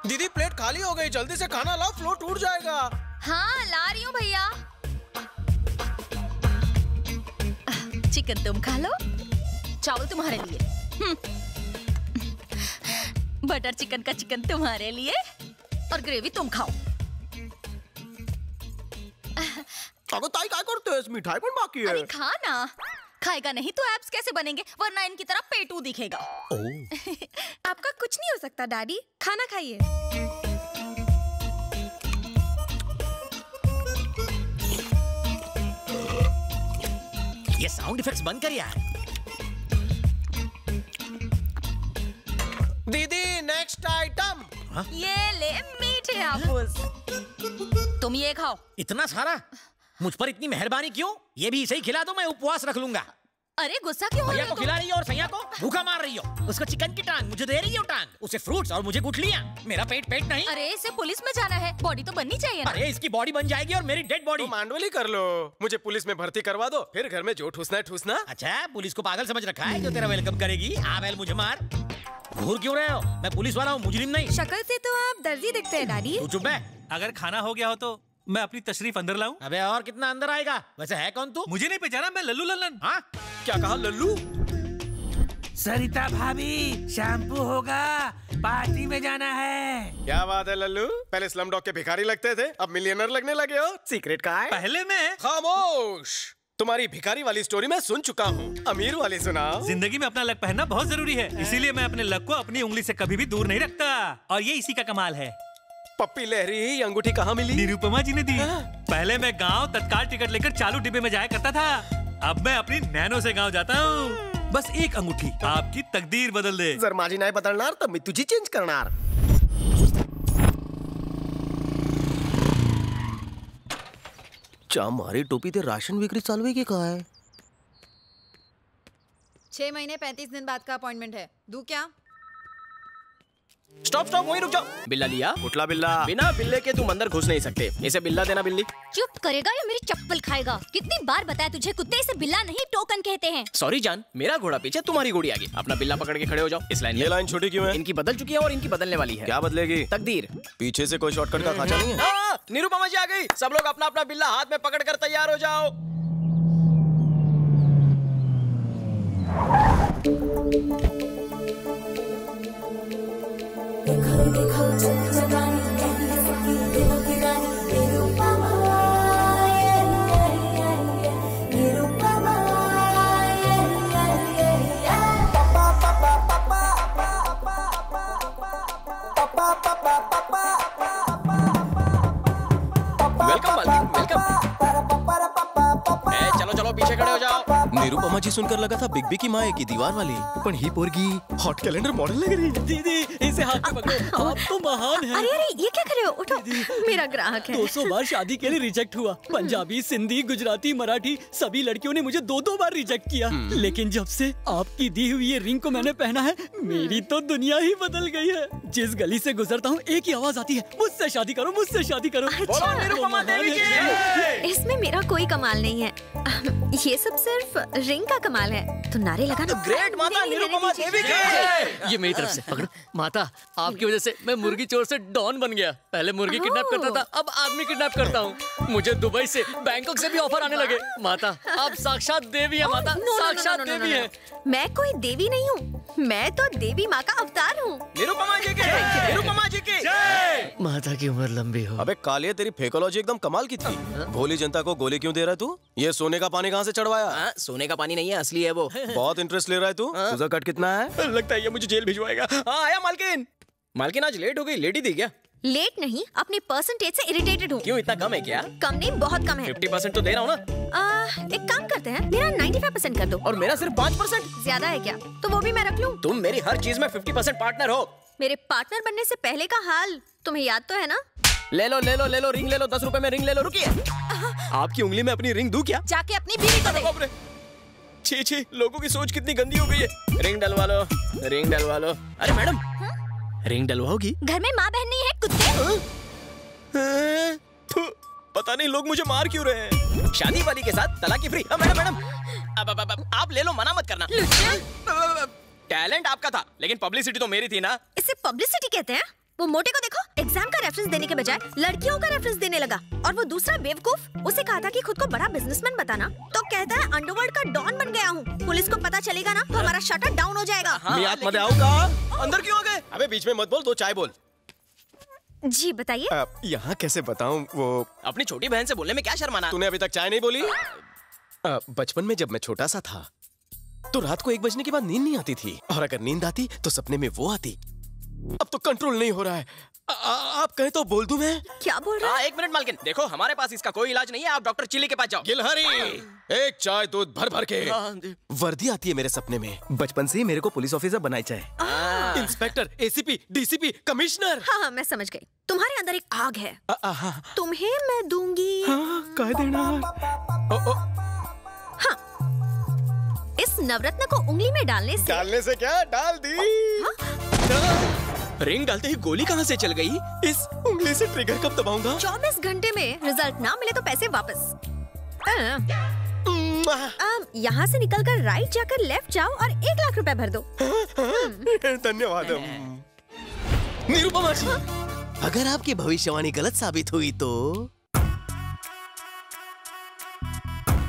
दीदी प्लेट खाली हो गई, जल्दी से खाना लाओ, फ्लो टूट जाएगा। हाँ ला रही हूँ भैया। चिकन तुम खा लो, चावल तुम्हारे लिए, बटर चिकन का चिकन तुम्हारे लिए और ग्रेवी तुम खाओ। अगो ताई क्या करते हो, इस मिठाई पण बाकी है। अरे खा ना, खाएगा नहीं तो एब्स कैसे बनेंगे, वरना इनकी तरह पेटू दिखेगा। आपका कुछ नहीं हो सकता डैडी, खाना खाइए। ये साउंड इफेक्ट्स बंद कर यार। दीदी नेक्स्ट आइटम। ये ले मीठे हापुस, तुम ये खाओ। इतना सारा? मुझ पर इतनी मेहरबानी क्यों? ये भी इसे ही खिला दो, मैं उपवास रख लूंगा। अरे गुस्सा क्यों हो रहे भैया हो? को खिला रही हो और सैया को भूखा मार रही हो। उसको चिकन की टांग, मुझे दे रही हो टांग, उसे फ्रूट्स और मुझे गुठलियां। मेरा पेट नहीं। अरे इसे पुलिस में जाना है, बॉडी तो बननी चाहिए ना। अरे इसकी बॉडी बन जाएगी और मेरी डेड बॉडी। तो मांडवली कर लो, मुझे पुलिस में भर्ती करवा दो, फिर घर में जो ठूसना है ठूसना। अच्छा पुलिस को पागल समझ रखा है जो तेरा वेलकम करेगी। आ मुझे मार। घूर क्यों रहे हो? मैं पुलिस वाला हूँ, मुजरिम नहीं। शक्ल से तो आप दर्जी दिखते हैं डैडी। तू चुप है। अगर खाना हो गया हो तो मैं अपनी तशरीफ अंदर लाऊं? अबे और कितना अंदर आएगा? वैसे है कौन तू? मुझे नहीं पहचाना, मैं लल्लू लल्लन। हाँ क्या कहा लल्लू? सरिता भाभी शैम्पू होगा, पार्टी में जाना है। क्या बात है लल्लू, पहले स्लम डॉग के भिखारी लगते थे, अब मिलियनर लगने लगे हो। सीक्रेट का है? पहले मैं। खामोश, तुम्हारी भिखारी वाली स्टोरी मैं सुन चुका हूँ, अमीर वाली सुनाओ। जिंदगी में अपना लक पहनना बहुत जरूरी है, इसीलिए मैं अपने लक को अपनी उंगली से कभी भी दूर नहीं रखता। और ये इसी का कमाल है। पप्पी लहरी ये अंगूठी कहाँ मिली? निरुपमा जी ने दी। पहले मैं गांव तत्काल टिकट लेकर चालू डिब्बे में जाया करता था, अब मैं अपनी नैनो से गांव जाता हूँ। बस एक अंगूठी आपकी तकदीर बदल दे। जर माझी नाही बदलणार तर मी तुझी चेंज करणार। चा मारी टोपी ते राशन विक्री चालू आहे की काय? 6 महीने 35 दिन बाद का अपॉइंटमेंट है, दूं क्या? स्टॉप स्टॉप, वहीं रुक जाओ। बिल्ला लिया? कुठला बिल्ला? बिना बिल्ले के तुम अंदर घुस नहीं सकते। इसे बिल्ला देना। बिल्ली चुप करेगा या मेरी चप्पल खाएगा? कितनी बार बताया तुझे, कुत्ते से बिल्ला नहीं टोकन कहते हैं। सॉरी जान, मेरा घोड़ा पीछे तुम्हारी घोड़ी आगे। अपना बिल्ला पकड़ के खड़े हो जाओ। इस लाइन ये लाइन छोटी क्यों है? इनकी बदल चुकी है और इनकी बदलने वाली है। क्या बदलेगी? तकदीर। पीछे से कोई शॉर्टकट का खांचा नहीं है? निरुपमा जी आ गई। सब लोग अपना अपना बिल्ला हाथ में पकड़ कर तैयार हो जाओ। वेलकम मालकिन, वेलकम। चलो चलो पीछे खड़े हो जाओ। निरुपमा जी सुनकर लगा था बिग बी की माँ की दीवार वाली, पण ही पोरगी हॉट कैलेंडर मॉडल लग रही है। दीदी इसे हाथ में पकड़ो, आप तो महान हैं। अरे अरे ये क्या कर रहे हो? उठो, मेरा ग्राहक है। 200 बार शादी के लिए रिजेक्ट हुआ। पंजाबी, सिंधी, गुजराती, मराठी सभी लड़कियों ने मुझे 2-2 बार रिजेक्ट किया। लेकिन जब से आपकी दी हुई ये रिंग को मैंने पहना है, मेरी तो दुनिया ही बदल गई है। जिस गली से गुजरता हूँ एक ही आवाज आती है, मुझसे शादी करो, मुझसे शादी करो। अच्छा, निरुपमा देवी की। इसमें मेरा कोई कमाल नहीं है, ये सब सिर्फ रिंग का कमाल है। तो नारे लगाना। ग्रेट माता निरुपमा देवी की। ये मेरी तरफ से पकड़ो। माता आपकी वजह से मैं मुर्गी चोर से डॉन बन गया। पहले मुर्गी किडनैप करता था, अब आदमी किडनैप करता हूँ। मुझे दुबई से, बैंकॉक से भी ऑफर आने लगे। माता आप साक्षात देवी है। माता साक्षात देवी है। मैं कोई देवी नहीं हूँ, मैं तो देवी माँ का अवतार हूँ। निरुपमा जी की, निरुपमा जी की। माता की उम्र लंबी हो। अबे कालिया, तेरी फेकोलॉजी एकदम कमाल की थी। भोली जनता को गोली क्यों दे रहा है तू? ये सोने का पानी कहाँ से चढ़वाया? सोने का पानी नहीं है, असली है वो। बहुत इंटरेस्ट ले रहा है तू। तुझा कट कितना है? लगता है ये मुझे जेल भिजवाएगा। हाँ आया मालकिन। मालकिन आज लेट हो गई, लेट ही थी क्या? लेट नहीं, अपने परसेंटेज से इरिटेटेड हूँ। क्यों, इतना कम है क्या? कम नहीं, बहुत कम है। 50% तो दे रहा हूँ ना। एक काम करते हैं, मेरा 95% कर दो। और मेरा सिर्फ 5%? ज्यादा है क्या? तो वो भी मैं रख लूँ। तुम मेरी हर चीज में 50% पार्टनर हो। मेरे पार्टनर बनने से पहले का हाल तुम्हें याद तो है ना? ले लो ले लो ले लो, रिंग ले लो, 10 रुपए में रिंग ले लो। रुकिए, आपकी उंगली में अपनी रिंग दूं क्या? जाके अपनी बीवी को दे। छी छी, लोगों की सोच कितनी गंदी हो गई है। रिंग डलवा लो, रिंग डलवा लो। अरे मैडम, रिंग डलवाओगी? घर में माँ बहन नहीं है कुत्ते। पता नहीं लोग मुझे मार क्यों रहे हैं। शादी वाली के साथ तलाक की फ्री। मैडम मैडम, अब आप ले लो, मना मत करना। टैलेंट आपका था, लेकिन पब्लिसिटी तो मेरी थी ना। इसे पब्लिसिटी कहते हैं? वो मोटे को देखो, एग्जाम का रेफरेंस देने के बजाय लड़कियों का रेफरेंस देने लगा। और वो दूसरा बेवकूफ, उसे कहा था कि खुद को बड़ा बिजनेसमैन बताना, तो कहता है अंडरवर्ल्ड का डॉन बन गया हूँ। पुलिस को पता चलेगा ना तो हमारा शटर डाउन हो जाएगा। मियाद मत आओगा। अंदर क्यों आ गए? अबे बीच में मत बोल, दो चाय बोल। जी बताइए। यहाँ कैसे बताऊँ? वो अपनी छोटी बहन से बोलने में क्या शर्माना? तूने अभी तक चाय नहीं बोली? बचपन में जब मैं छोटा सा था तो रात को 1 बजने के बाद नींद नहीं आती थी, और अगर नींद आती तो सपने में वो आती। अब तो कंट्रोल नहीं हो रहा है। आप कहे तो बोल दूं मैं? क्या बोल रहा है? 1 मिनट मालकिन, देखो हमारे पास इसका कोई इलाज नहीं है, आप डॉक्टर चिल्ली के पास जाओ। गिलहरी, एक चाय दूध भर भर के। वर्दी आती है मेरे सपने में। बचपन से ही मेरे को पुलिस ऑफिसर बनाई चाहे। Inspector, ACP, DCP, commissioner. हाँ, मैं समझ गई। तुम्हारे अंदर एक आग है, तुम्हें मैं दूंगी। कह देना। हाँ, इस नवरत्न को उंगली में डालने से क्या? डाल दी। रिंग डालते ही गोली कहाँ से चल गई? इस उंगली से ट्रिगर कब दबाऊंगा? 24 घंटे में रिजल्ट ना मिले तो पैसे वापस। यहाँ से निकलकर राइट जाकर लेफ्ट जाओ और 1 लाख रुपए भर दो। धन्यवाद। निरुपमा जी, अगर आपकी भविष्यवाणी गलत साबित हुई तो?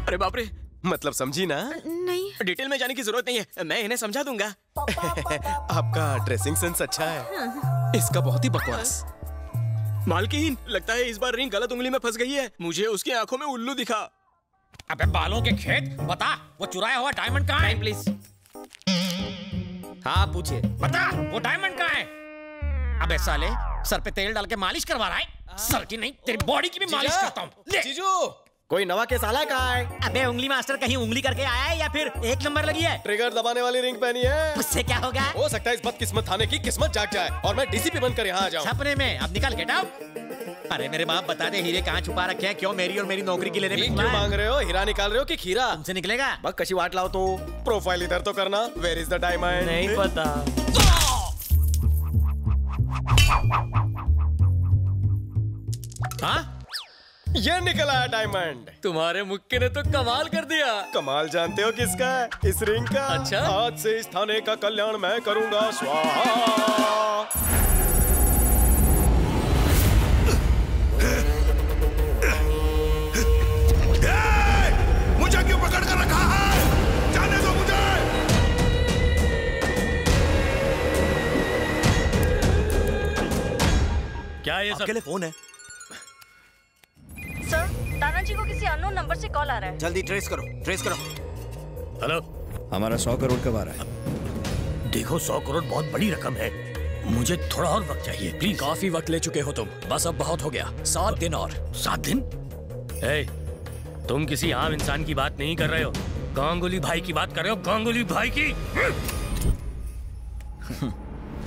अरे बाप रे, मतलब समझी ना? नहीं, डिटेल में जाने की जरूरत नहीं है, मैं इन्हें समझा दूंगा। आपका ड्रेसिंग सेंस अच्छा है, इसका बहुत ही बकवास। मालकिन, लगता है इस बार रिंग गलत उंगली में फंस गई है। मुझे उसकी आंखों में उल्लू दिखा। अबे बालों के खेत, बता वो चुराया हुआ डायमंड कहाँ है? प्लीज। हाँ पूछिए। बता वो डायमंड कहाँ है? अबे साले, सर पे तेल डाल के मालिश करवा रहा है? सर की नहीं, तेरी बॉडी की भी मालिश करता हूँ। जीजू, कोई नवा केस आला कहाँ है? अबे उंगली मास्टर कहीं उंगली करके आया है या फिर 1 नंबर लगी है? ट्रिगर दबाने वाली रिंग पहनी है। उससे क्या होगा? हो सकता है इस बदकिस्मत थाने की किस्मत जाग जाए और मैं डीसीपी बनकर यहाँ आ जाऊँ। सपने में। अब निकल, गेट आउट। अरे मेरे बाप, बता दे हीरे कहाँ छुपा रखे हैं? क्यों मेरी और मेरी नौकरी की लेने में क्यों मांग रहे हो? हीरा निकाल रहे हो कि खीरा? तुमसे निकलेगा? बस कशी वाट लाओ तो। प्रोफाइल इधर तो करना। Where is the diamond? नहीं पता। हाँ, ये निकला है डायमंड। तुम्हारे मुक्के ने तो कमाल कर दिया। कमाल जानते हो किसका है? इस रिंग का। अच्छा? आज से इस थाने का कल्याण मैं करूंगा। स्वाहा। मुझे क्यों पकड़ कर रखा है? जाने दो मुझे। क्या ये सबके लिए फोन है? सर, तानाजी को किसी अननोन नंबर से कॉल आ रहा है। जल्दी ट्रेस करो, ट्रेस करो। हेलो, हमारा 100 करोड़ कब आ रहा है? देखो 100 करोड़ बहुत बड़ी रकम है, मुझे थोड़ा और वक्त चाहिए प्लीज। काफी वक्त ले चुके हो तुम, बस अब बहुत हो गया। 7 दिन और। 7 दिन? तुम किसी आम इंसान की बात नहीं कर रहे हो, गांगुली भाई की बात कर रहे हो। गांगुली भाई की।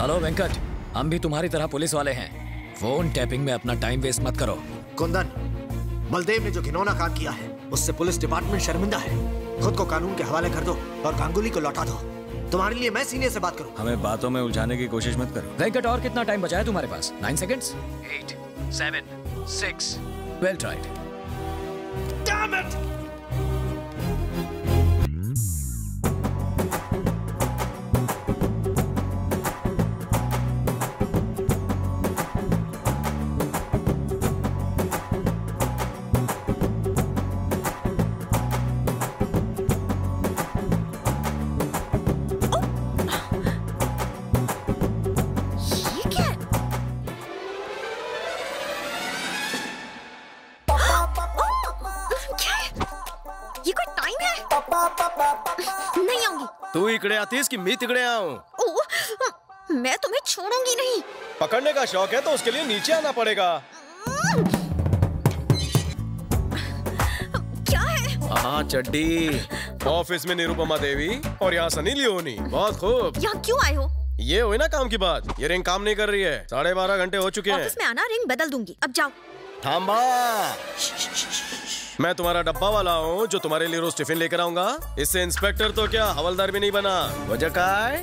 हेलो वेंकट, हम भी तुम्हारी तरह पुलिस वाले हैं। फोन टैपिंग में अपना टाइम वेस्ट मत करो। कुंदन, बलदेव ने जो घिनौना काम किया है उससे पुलिस डिपार्टमेंट शर्मिंदा है। खुद को कानून के हवाले कर दो और गांगुली को लौटा दो। तुम्हारे लिए मैं सीनियर से बात करूं। हमें बातों में उलझाने की कोशिश मत करो। वेंकट, और कितना टाइम बचा है तुम्हारे पास? 9 seconds. 8, 7, 6। Well tried. Damn it! तू इकड़े आती है कि मैं तिकड़े आऊं? मैं तुम्हें छोड़ूंगी नहीं। पकड़ने का शौक है तो उसके लिए नीचे आना पड़ेगा। क्या है? हाँ, चड्डी। ऑफिस में निरुपमा देवी और यहाँ सनी लियोनी। बहुत खूब। यहाँ क्यों आए हो? ये हुई ना काम की बात। ये रिंग काम नहीं कर रही है। 12:30 घंटे हो चुके हैं। ऑफिस में आना, रिंग बदल दूंगी। अब जाओ। थांबा। मैं तुम्हारा डब्बा वाला हूँ जो तुम्हारे लिए रोज टिफिन लेकर आऊंगा। इससे इंस्पेक्टर तो क्या, हवलदार भी नहीं बना। वजह क्या है?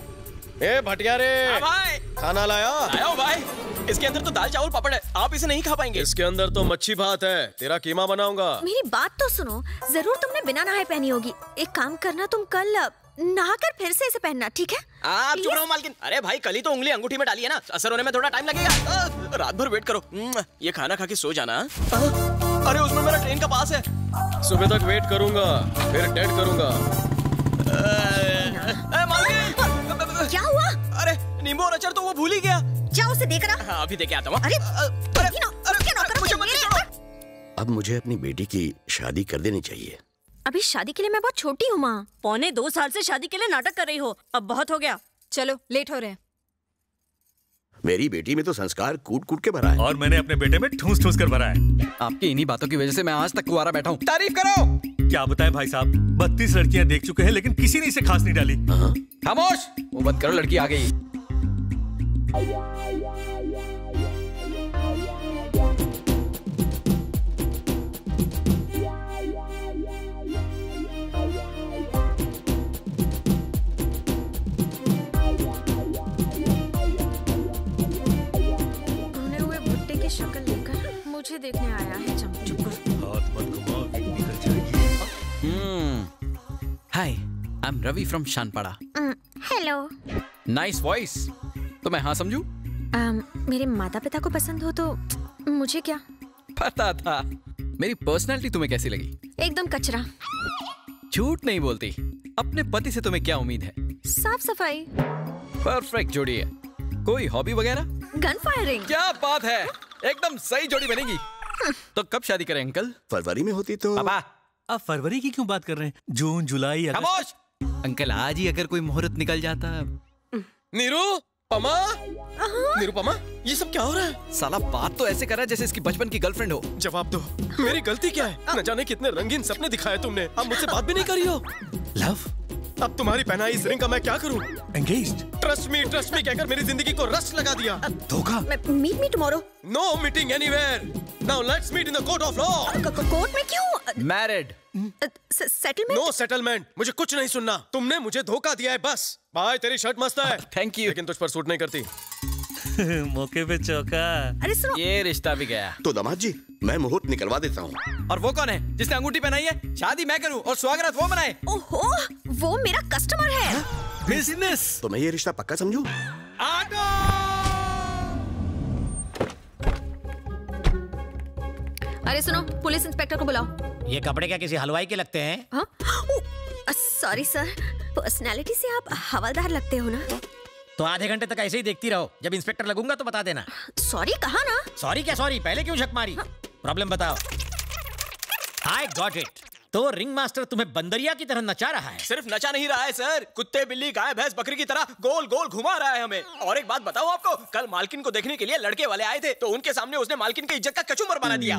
ए भटिया रे, भाई खाना लाया? आया भाई। इसके अंदर तो दाल चावल पापड़ है, आप इसे नहीं खा पाएंगे। इसके अंदर तो मच्छी भात है, तेरा कीमा बनाऊंगा। मेरी बात तो सुनो, जरूर तुमने बिना नहाए पहनी होगी। एक काम करना, तुम कल नहाकर फिर से इसे पहनना, ठीक है? आप चुप रहो मालकिन। अरे भाई कल ही तो उंगली अंगूठी में डाली है ना, असर होने में थोड़ा टाइम लगेगा। रात भर वेट करो। ये खाना खा के सो जाना। अरे उसमें मेरा ट्रेन का पास है। सुबह तक वेट करूंगा, फिर डेट करूंगा। क्या हुआ? अरे नींबू और अचार तो वो भूल ही गया। जाओ उसे देकर आ। हाँ, अभी देके आता हूँ। अब मुझे अपनी बेटी की शादी कर देनी चाहिए। अभी शादी के लिए मैं बहुत छोटी हूँ माँ। 1.25 साल से शादी के लिए नाटक कर रही हो, अब बहुत हो गया। चलो लेट हो रहे हैं। मेरी बेटी में तो संस्कार कूट कूट के भरा है। और मैंने अपने बेटे में ठूस ठूस कर भरा है। आपकी इन्हीं बातों की वजह से मैं आज तक कुंवारा बैठा हूँ। तारीफ करो। क्या बताएं भाई साहब, 32 लड़कियां देख चुके हैं लेकिन किसी ने इसे खास नहीं डाली। खामोश, वो बंद करो, लड़की आ गई। शक्ल लेकर मुझे देखने आया है चंपू। हाथ मत घुमाओ, निकल जाएगी। Hi, I am Ravi from Shanpada. Hello. Nice voice. तो मैं हाँ समझू? मेरे माता पिता को पसंद हो तो मुझे क्या पता था। मेरी पर्सनालिटी तुम्हें कैसी लगी? एकदम कचरा। झूठ नहीं बोलती। अपने पति से तुम्हें क्या उम्मीद है? साफ सफाई। परफेक्ट जोड़ी है। कोई हॉबी वगैरह? Gun firing. क्या बात है, एकदम सही जोड़ी बनेगी। तो कब शादी करें अंकल? फरवरी में होती तो। पापा, अब फरवरी की क्यों बात कर रहे हैं? जून, जुलाई, अगस्त। खामोश। अंकल आज ही अगर कोई मुहूर्त निकल जाता। निरुपमा, निरुपमा, ये सब क्या हो रहा है? साला बात तो ऐसे कर रहा है जैसे इसकी बचपन की गर्लफ्रेंड हो। जवाब दो, मेरी गलती क्या है? न जाने कितने रंगीन सपने दिखाए तुमने, अब मुझसे बात भी नहीं करी हो। लव, अब तुम्हारी पहनाई इस रिंग का मैं क्या करूं? एंगेज्ड। ट्रस्ट मी कहकर मेरी जिंदगी को रस लगा दिया। धोखा। Meet me tomorrow. No meeting anywhere. Now let's meet in the court of law. Court में क्यों? मैरिड। सेटलमेंट? No settlement. मुझे कुछ नहीं सुनना। तुमने मुझे धोखा दिया है बस। भाई तेरी शर्ट मस्त है। Thank you. लेकिन तुझ पर सूट नहीं करती। मौके पे चौका। अरे सुनो, ये रिश्ता भी गया। तो दामाद जी, मैं मुहूर्त निकलवा देता हूँ। और वो कौन है जिसने अंगूठी पहनाई है? शादी मैं करूँ और स्वागत वो मनाए। ओहो, वो मेरा कस्टमर है। बिजनेस। तो मैं ये रिश्ता पक्का समझूं? अरे सुनो, पुलिस इंस्पेक्टर को बुलाओ। ये कपड़े क्या किसी हलवाई के लगते हैं? हाँ? सॉरी सर, पर्सनालिटी से आप हवलदार लगते हो ना। तो आधे घंटे तक ऐसे ही देखती रहो, जब इंस्पेक्टर लगूंगा तो बता देना। सॉरी कहा ना। सॉरी क्या सॉरी, पहले क्यों झक मारी? प्रॉब्लम बताओ। I got it. तो रिंग मास्टर तुम्हें बंदरिया की तरह नचा रहा है। सिर्फ नचा नहीं रहा है सर, कुत्ते बिल्ली गाय भैंस बकरी की तरह गोल गोल घुमा रहा है हमें। और एक बात बताओ आपको, कल मालकिन को देखने के लिए लड़के वाले आए थे, तो उनके सामने उसने मालकिन की इज्जत का कचूमर बना दिया।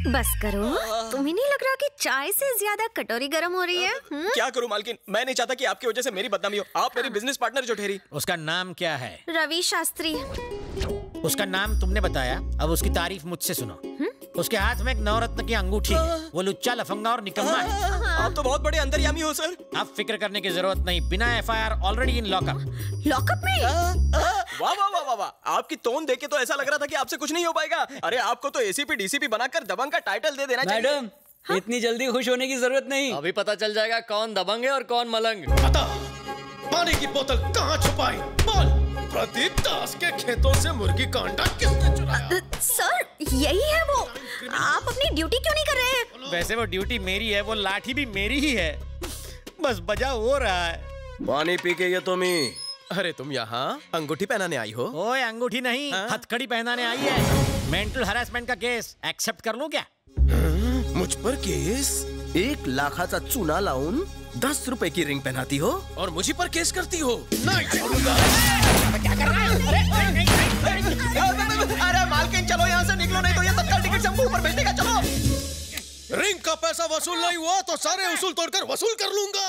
बस करो, तुम्हें नहीं लग रहा कि चाय से ज्यादा कटोरी गर्म हो रही है? क्या करूं मालकिन, मैं नहीं चाहता कि आपकी वजह से मेरी बदनामी हो। आप मेरी बिजनेस पार्टनर जो ठहरी। उसका नाम क्या है? रवि शास्त्री। उसका नाम तुमने बताया, अब उसकी तारीफ मुझसे सुनो। उसके हाथ में एक नवरत्न की अंगूठी है। वो लुच्चा लफंगा और निकम्मा है। आप तो बहुत बड़े अंतर्यामी हो सर। अब फिक्र करने की जरूरत नहीं, बिना FIR already in lockup. Lockup में? वाह वाह वाह वाह वाह, आपकी टोन देख के तो ऐसा लग रहा था कि आपसे कुछ नहीं हो पाएगा। अरे आपको तो एसीपी डीसीपी बनाकर दबंग का टाइटल दे देना चाहिए। मैडम, हाँ? इतनी जल्दी खुश होने की जरूरत नहीं। अभी पता चल जाएगा कौन दबंग है और कौन मलंग। बता, पानी की बोतल कहाँ छुपाई? बोल। प्रदीप दास के खेतों से मुर्गी का अंडा किसने चुराया? सर, यही है वो। आप अपनी ड्यूटी क्यों नहीं कर रहे हैं? वैसे वो ड्यूटी मेरी है, वो लाठी भी मेरी ही है, बस बजाव हो रहा है। पानी पी के ये तुम्ही। अरे तुम यहाँ अंगूठी पहनाने आई हो? ओए अंगूठी नहीं, हथकड़ी पहनाने आई है। मेंटल हरासमेंट का केस एक्सेप्ट कर लूं क्या? मुझ पर केस? 1 लाखाचा चुना लाऊन 10 रुपए की रिंग पहनाती हो और मुझे पर केस करती हो? नहीं छोड़ूंगा। क्या कर रहा है? अरे मालकिन चलो यहाँ से निकलो, नहीं तो ये तत्काल टिकट से ऊपर भेज देगा। चलो। रिंग का पैसा वसूल नहीं हुआ तो सारे उसूल तोड़कर वसूल कर लूंगा।